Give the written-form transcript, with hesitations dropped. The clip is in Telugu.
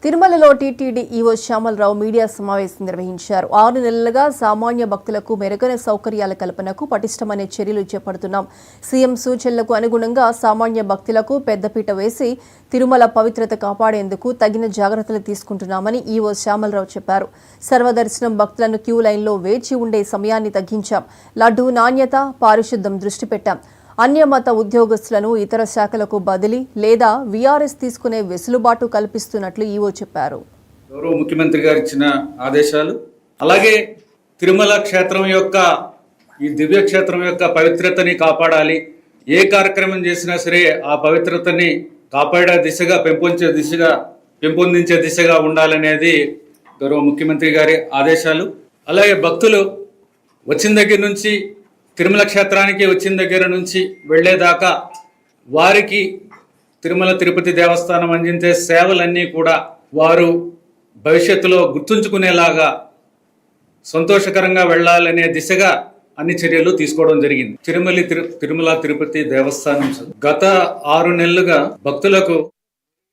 తిరుమలలో టీటీడీ ఈవో శ్యామలరావు మీడియా సమావేశం నిర్వహించారు. 6 నెలలుగా సామాన్య భక్తులకు మెరుగైన సౌకర్యాల కల్పనకు పటిష్టమైన చర్యలు చేపడుతున్నాం. సీఎం సూచనలకు అనుగుణంగా సామాన్య భక్తులకు పెద్దపీట వేసి తిరుమల పవిత్రత కాపాడేందుకు తగిన జాగ్రత్తలు తీసుకుంటున్నామని ఈవో శ్యామలరావు చెప్పారు. సర్వదర్శనం భక్తులను క్యూ లైన్లో వేచి ఉండే సమయాన్ని తగ్గించాం. లడ్డూ నాణ్యత, పారిశుద్ధ్యం దృష్టి పెట్టాం. అన్యమత ఉద్యోగస్తులను ఇతర శాఖలకు బదిలీ లేదా వీఆర్ఎస్ తీసుకునే వెసులుబాటు కల్పిస్తున్నట్లు ఈవో చెప్పారు. గౌరవ ముఖ్యమంత్రి గారు ఇచ్చిన ఆదేశాలు, అలాగే తిరుమల క్షేత్రం యొక్క ఈ దివ్య క్షేత్రం యొక్క పవిత్రతని కాపాడాలి. ఏ కార్యక్రమం చేసినా సరే ఆ పవిత్రతని కాపాడే దిశగా పెంపొందించే దిశగా ఉండాలనేది గౌరవ ముఖ్యమంత్రి గారి ఆదేశాలు. అలాగే భక్తులు వచ్చిన దగ్గర నుంచి తిరుమల క్షేత్రానికి వచ్చిన దగ్గర నుంచి వెళ్ళేదాకా వారికి తిరుమల తిరుపతి దేవస్థానం అందించే సేవలన్నీ కూడా వారు భవిష్యత్తులో గుర్తుంచుకునేలాగా సంతోషకరంగా వెళ్ళాలనే దిశగా అన్ని చర్యలు తీసుకోవడం జరిగింది. తిరుమల తిరుపతి దేవస్థానం గత 6 నెలలుగా భక్తులకు